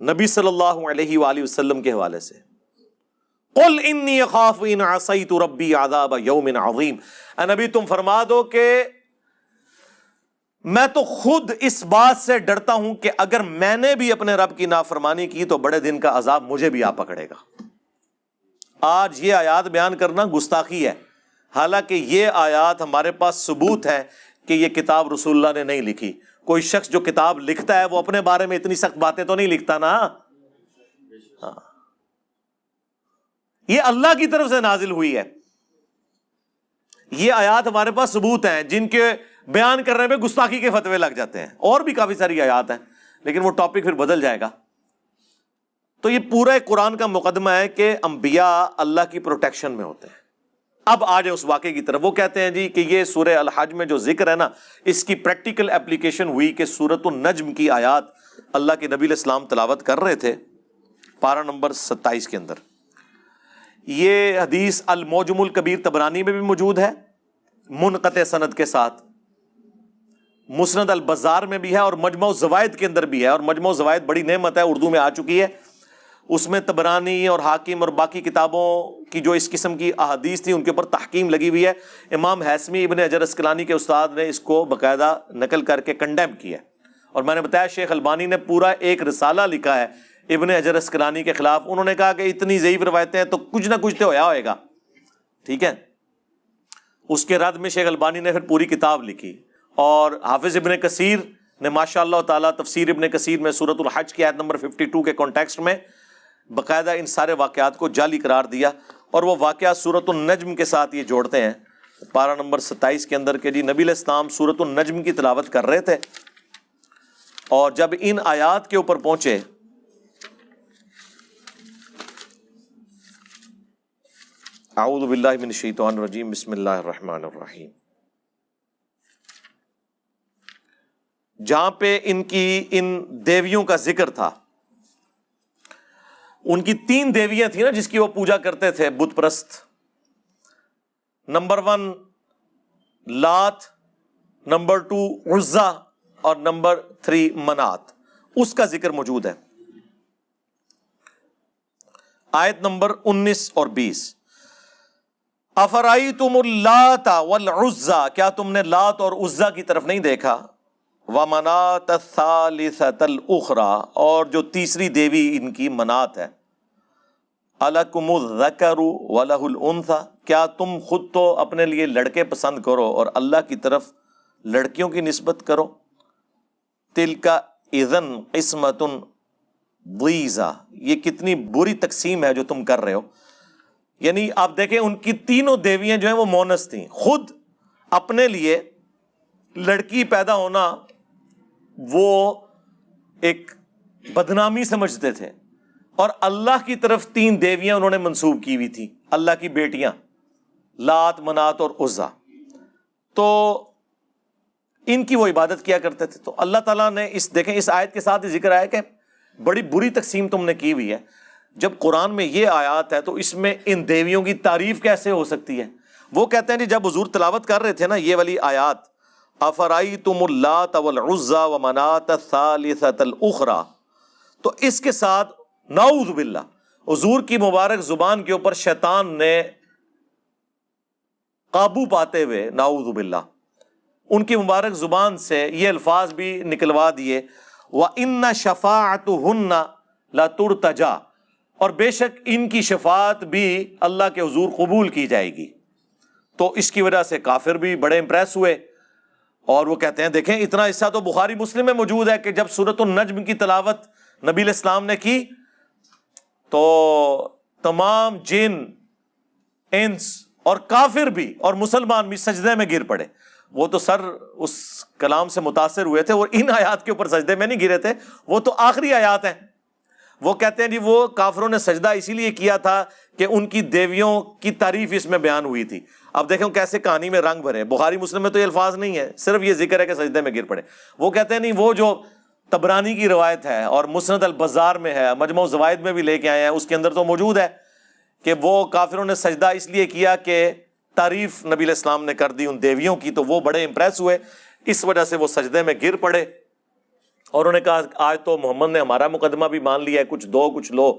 نبی صلی اللہ علیہ وآلہ وسلم کے حوالے سے، قل انی اخاف ان عصیت ربی عذاب یوم عظیم. اے نبی تم فرما دو کہ میں تو خود اس بات سے ڈرتا ہوں کہ اگر میں نے بھی اپنے رب کی نافرمانی کی تو بڑے دن کا عذاب مجھے بھی آ پکڑے گا. آج یہ آیات بیان کرنا گستاخی ہے، حالانکہ یہ آیات ہمارے پاس ثبوت ہے کہ یہ کتاب رسول اللہ نے نہیں لکھی. کوئی شخص جو کتاب لکھتا ہے وہ اپنے بارے میں اتنی سخت باتیں تو نہیں لکھتا نا. ہاں، یہ اللہ کی طرف سے نازل ہوئی ہے. یہ آیات ہمارے پاس ثبوت ہیں جن کے بیان کرنے میں گستاخی کے فتوے لگ جاتے ہیں. اور بھی کافی ساری آیات ہیں لیکن وہ ٹاپک پھر بدل جائے گا. تو یہ پورا قرآن کا مقدمہ ہے کہ انبیاء اللہ کی پروٹیکشن میں ہوتے ہیں. اب آ جائے اس واقعے کی طرف. وہ کہتے ہیں جی کہ یہ سورہ الحج میں جو ذکر ہے نا، اس کی پریکٹیکل اپلیکیشن ہوئی کہ سورۃ النجم کی آیات اللہ کے نبی علیہ السلام تلاوت کر رہے تھے پارہ نمبر 27 کے اندر. یہ حدیث المعجم الکبیر طبرانی میں بھی موجود ہے منقطع سند کے ساتھ، مسند البزار میں بھی ہے اور مجمع الزوائد کے اندر بھی ہے. اور مجمع الزوائد بڑی نعمت ہے، اردو میں آ چکی ہے. اس میں طبرانی اور حاکم اور باقی کتابوں کی جو اس قسم کی احادیث تھی ان کے اوپر تحقیم لگی ہوئی ہے. امام ہیثمی ابن حجر اسقلانی کے استاد نے اس کو باقاعدہ نقل کر کے کنڈیم کیا ہے. اور میں نے بتایا شیخ البانی نے پورا ایک رسالہ لکھا ہے ابن حجر اسقلانی کے خلاف. انہوں نے کہا کہ اتنی ضعیف روایتیں ہیں تو کچھ نہ کچھ تو ہویا ہوئے گا. ٹھیک ہے، اس کے رد میں شیخ البانی نے پھر پوری کتاب لکھی. اور حافظ ابن کثیر نے ماشاء اللہ تعالیٰ تفسیر ابن کثیر میں سورۃ الحج کی آیت نمبر 52 کے کانٹیکسٹ میں باقاعدہ ان سارے واقعات کو جعلی قرار دیا. اور وہ واقعات سورۃ النجم کے ساتھ یہ جوڑتے ہیں پارہ نمبر 27 کے اندر کہ جی نبی علیہ السلام سورۃ النجم کی تلاوت کر رہے تھے اور جب ان آیات کے اوپر پہنچے اعوذ باللہ من الشیطان الرجیم بسم اللہ الرحمن الرحیم، جہاں پہ ان دیویوں کا ذکر تھا. ان کی 3 دیویاں تھیں نا جس کی وہ پوجا کرتے تھے، بت پرست. نمبر 1 لات، نمبر 2 عزا اور نمبر 3 منات. اس کا ذکر موجود ہے آیت نمبر 19 اور 20. افرائیتم اللات والعزا، کیا تم نے لات اور عزا کی طرف نہیں دیکھا؟ ومنات الثالثۃ الاخری، اور جو تیسری دیوی ان کی منات ہے. الکم الذکر ولہ الانثی، کیا تم خود تو اپنے لیے لڑکے پسند کرو اور اللہ کی طرف لڑکیوں کی نسبت کرو؟ تلک اذن قسمۃ ضیزہ، یہ کتنی بری تقسیم ہے جو تم کر رہے ہو. یعنی آپ دیکھیں ان کی تینوں دیویاں جو ہیں وہ مونس تھیں. خود اپنے لیے لڑکی پیدا ہونا وہ ایک بدنامی سمجھتے تھے، اور اللہ کی طرف 3 دیویاں انہوں نے منسوب کی ہوئی تھی، اللہ کی بیٹیاں لات، منات اور عزا. تو ان کی وہ عبادت کیا کرتے تھے. تو اللہ تعالیٰ نے دیکھیں اس آیت کے ساتھ ہی ذکر آیا کہ بڑی بری تقسیم تم نے کی ہوئی ہے. جب قرآن میں یہ آیات ہے تو اس میں ان دیویوں کی تعریف کیسے ہو سکتی ہے؟ وہ کہتے ہیں جی جب حضور تلاوت کر رہے تھے نا یہ والی آیات، افرائیتم اللات والعزا ومنات الثالثۃ الاخری، تو اس کے ساتھ نعوذ باللہ حضور کی مبارک زبان کے اوپر شیطان نے قابو پاتے ہوئے نعوذ باللہ ان کی مبارک زبان سے یہ الفاظ بھی نکلوا دیے، وَإِنَّ شَفَاعَتُهُنَّ لَتُرْتَجَا، اور بے شک ان کی شفاعت بھی اللہ کے حضور قبول کی جائے گی. تو اس کی وجہ سے کافر بھی بڑے امپریس ہوئے اور وہ کہتے ہیں دیکھیں اتنا حصہ تو بخاری مسلم میں موجود ہے کہ جب سورۃ النجم کی تلاوت نبی علیہ السلام نے کی تو تمام جن، انس اور کافر بھی اور مسلمان بھی سجدے میں گر پڑے. وہ تو سر اس کلام سے متاثر ہوئے تھے، وہ ان آیات کے اوپر سجدے میں نہیں گرے تھے، وہ تو آخری آیات ہیں. وہ کہتے ہیں جی وہ کافروں نے سجدہ اسی لیے کیا تھا کہ ان کی دیویوں کی تعریف اس میں بیان ہوئی تھی. اب دیکھیں کیسے کہانی میں رنگ بھرے. بخاری مسلم میں تو یہ الفاظ نہیں ہے، صرف یہ ذکر ہے کہ سجدے میں گر پڑے. وہ کہتے ہیں نہیں، وہ جو طبرانی کی روایت ہے اور مسند البزار میں ہے، مجمع الزوائد میں بھی لے کے آئے ہیں، اس کے اندر تو موجود ہے کہ وہ کافروں نے سجدہ اس لیے کیا کہ تعریف نبی علیہ السلام نے کر دی ان دیویوں کی، تو وہ بڑے امپریس ہوئے، اس وجہ سے وہ سجدے میں گر پڑے اور انہوں نے کہا آج تو محمد نے ہمارا مقدمہ بھی مان لیا ہے، کچھ دو کچھ لو،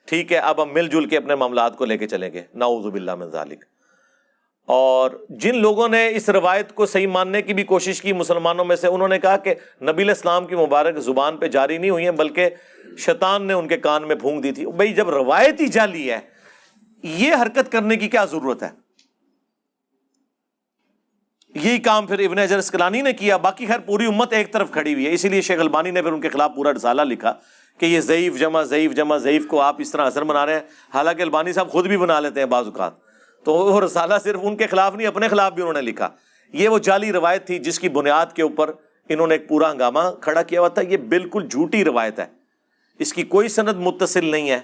ٹھیک ہے اب ہم مل جل کے اپنے معاملات کو لے کے چلیں گے، نعوذ باللہ من ذالک۔ اور جن لوگوں نے اس روایت کو صحیح ماننے کی بھی کوشش کی مسلمانوں میں سے، انہوں نے کہا کہ نبی علیہ السلام کی مبارک زبان پہ جاری نہیں ہوئی ہیں بلکہ شیطان نے ان کے کان میں پھونک دی تھی۔ بھئی جب روایت ہی جعلی ہے، یہ حرکت کرنے کی کیا ضرورت ہے؟ یہی کام پھر ابن حجر اسقلانی نے کیا، باقی خیر پوری امت ایک طرف کھڑی ہوئی ہے، اسی لیے شیخ البانی نے پھر ان کے خلاف پورا رسالہ لکھا کہ یہ ضعیف جمع ضعیف جمع ضعیف کو آپ اس طرح اثر بنا رہے ہیں، حالانکہ البانی صاحب خود بھی بنا لیتے ہیں بعض اوقات، تو وہ رسالہ صرف ان کے خلاف نہیں اپنے خلاف بھی انہوں نے لکھا۔ یہ وہ جعلی روایت تھی جس کی بنیاد کے اوپر انہوں نے ایک پورا ہنگامہ کھڑا کیا ہوا تھا۔ یہ بالکل جھوٹی روایت ہے، اس کی کوئی سند متصل نہیں ہے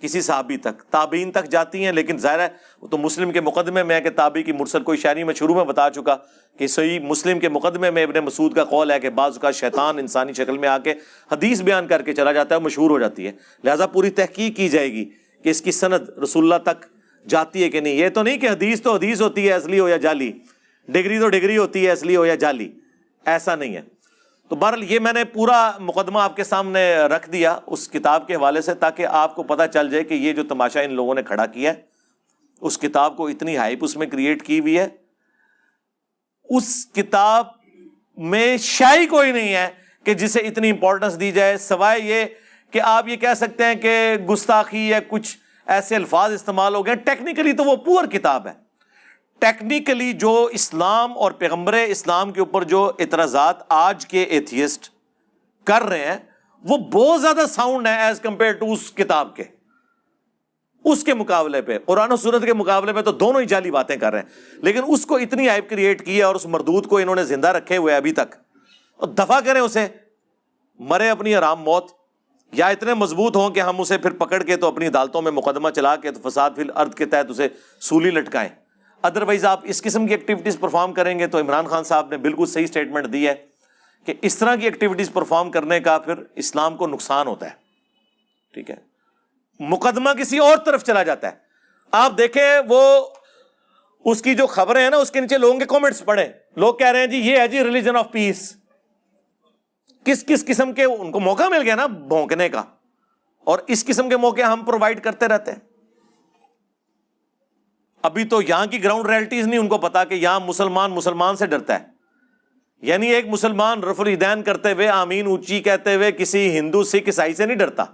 کسی صحابی تک، تابعین تک جاتی ہیں، لیکن ظاہر ہے وہ تو مسلم کے مقدمے میں ہے کہ تابعی کی مرسل کوئی شاعری میں شروع میں بتا چکا کہ صحیح مسلم کے مقدمے میں ابن مسعود کا قول ہے کہ بعض اوقات شیطان انسانی شکل میں آ کے حدیث بیان کر کے چلا جاتا ہے، مشہور ہو جاتی ہے، لہٰذا پوری تحقیق کی جائے گی کہ اس کی سند رسول اللہ تک جاتی ہے کہ نہیں۔ یہ تو نہیں کہ حدیث تو حدیث ہوتی ہے اصلی ہو یا جعلی، ڈگری تو ڈگری ہوتی ہے اصلی ہو یا جعلی، ایسا نہیں ہے۔ تو بہرحال یہ میں نے پورا مقدمہ آپ کے سامنے رکھ دیا اس کتاب کے حوالے سے، تاکہ آپ کو پتہ چل جائے کہ یہ جو تماشا ان لوگوں نے کھڑا کیا ہے، اس کتاب کو اتنی ہائپ اس میں کریٹ کی ہوئی ہے، اس کتاب میں شے کوئی نہیں ہے کہ جسے اتنی امپورٹنس دی جائے، سوائے یہ کہ آپ یہ کہہ سکتے ہیں کہ گستاخی یا کچھ ایسے الفاظ استعمال ہو گئے۔ ٹیکنیکلی تو وہ پور کتاب ہے، ٹیکنیکلی جو اسلام اور پیغمبر اسلام کے اوپر جو اعتراضات آج کے ایتھیسٹ کر رہے ہیں وہ بہت زیادہ ساؤنڈ ہے ایز کمپیئر ٹو اس کتاب کے، اس کے مقابلے پہ، قرآن و سنت کے مقابلے پہ تو دونوں ہی جعلی باتیں کر رہے ہیں، لیکن اس کو اتنی ہائپ کریٹ کی ہے اور اس مردود کو انہوں نے زندہ رکھے ہوئے ابھی تک، اور دفع کریں اسے، مرے اپنی آرام موت، یا اتنے مضبوط ہوں کہ ہم اسے پھر پکڑ کے تو اپنی عدالتوں میں مقدمہ چلا کے تو فساد فی الارض کے تحت اسے سولی لٹکائیں۔ ادروائز آپ اس قسم کی ایکٹیویٹیز پرفارم کریں گے تو عمران خان صاحب نے بالکل صحیح سٹیٹمنٹ دی ہے کہ اس طرح کی ایکٹیویٹیز پرفارم کرنے کا پھر اسلام کو نقصان ہوتا ہے، ٹھیک ہے، مقدمہ کسی اور طرف چلا جاتا ہے۔ آپ دیکھیں وہ اس کی جو خبریں ہیں نا، اس کے نیچے لوگوں کے کامنٹس پڑھیں، لوگ کہہ رہے ہیں جی یہ ہے جی ریلیجن آف پیس، کس کس قسم کے ان کو موقع مل گیا نا بھونکنے کا، اور اس قسم کے موقع ہم پرووائڈ کرتے رہتے ہیں۔ ابھی تو یہاں کی گراؤنڈ ریئلٹیز نہیں ان کو پتا کہ یہاں مسلمان سے ڈرتا ہے، یعنی ایک مسلمان رفع الیدین کرتے ہوئے آمین اونچی کہتے ہوئے کسی ہندو سکھ عیسائی سے نہیں ڈرتا۔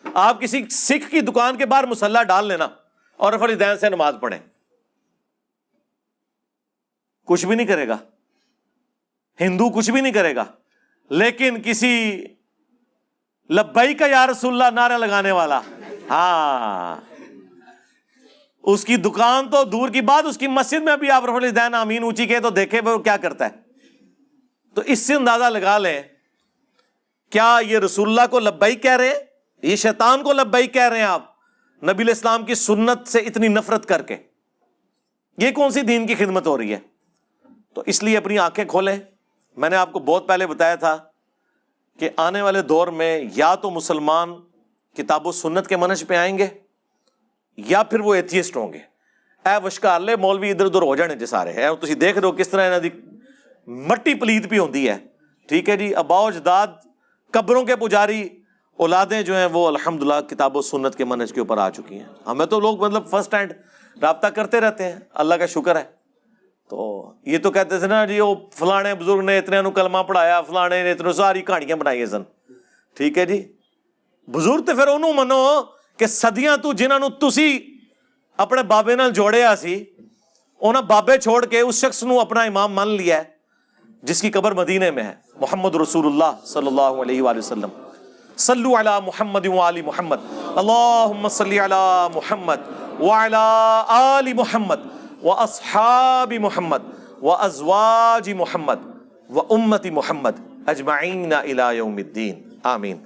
آپ کسی سکھ کی دکان کے باہر مصلی ڈال لینا اور رفع الیدین سے نماز پڑھیں، کچھ بھی نہیں کرے گا، ہندو کچھ بھی نہیں کرے گا، لیکن کسی لبیک یا رسول اللہ نعرہ لگانے والا، ہاں اس کی دکان تو دور کی بات، اس کی مسجد میں بھی آپ رفع الیدین آمین اونچی کہے تو دیکھیں وہ کیا کرتا ہے۔ تو اس سے اندازہ لگا لیں کیا یہ رسول اللہ کو لبیک کہہ رہے ہیں، یہ شیطان کو لبیک کہہ رہے ہیں آپ نبی علیہ السلام کی سنت سے اتنی نفرت کر کے؟ یہ کون سی دین کی خدمت ہو رہی ہے؟ تو اس لیے اپنی آنکھیں کھولیں۔ میں نے آپ کو بہت پہلے بتایا تھا کہ آنے والے دور میں یا تو مسلمان کتاب و سنت کے منہج پہ آئیں گے یا پھر وہ ایتھیسٹ ہوں گے۔ اے وشکارلے مولوی ادھر ادھر ہو جانے جے سارے ہے، تسی دیکھ رہے ہو کس طرح انہاں دی مٹی پلیت بھی ہوندی ہے، ٹھیک ہے جی، آباء و اجداد قبروں کے پجاری، اولادیں جو ہیں وہ الحمدللہ کتاب و سنت کے منہج کے اوپر آ چکی ہیں۔ ہمیں تو لوگ مطلب فرسٹ ہینڈ رابطہ کرتے رہتے ہیں، اللہ کا شکر ہے۔ تو یہ تو کہتے تھے نا جی وہ فلانے بزرگ نے اتنے نو کلمہ پڑھایا، فلانے نے اتنے، ساری کہانیاں بنائی سن، ٹھیک ہے جی۔ بزرگ تے پھر انہوں منو کہ صدیاں تو جنہاں نو تسی اپنے بابے نال جوڑیا سی، انہاں بابے چھوڑ کے اس شخص نو اپنا امام مان لیا ہے جس کی قبر مدینے میں ہے، محمد رسول اللہ صلی اللہ علیہ وآلہ وسلم۔ صلو علی محمد وآل محمد، اللہم صلی علی محمد وعلی آل محمد واصحاب محمد وازواج محمد وامت محمد اجمعین الی یوم الدین، آمین۔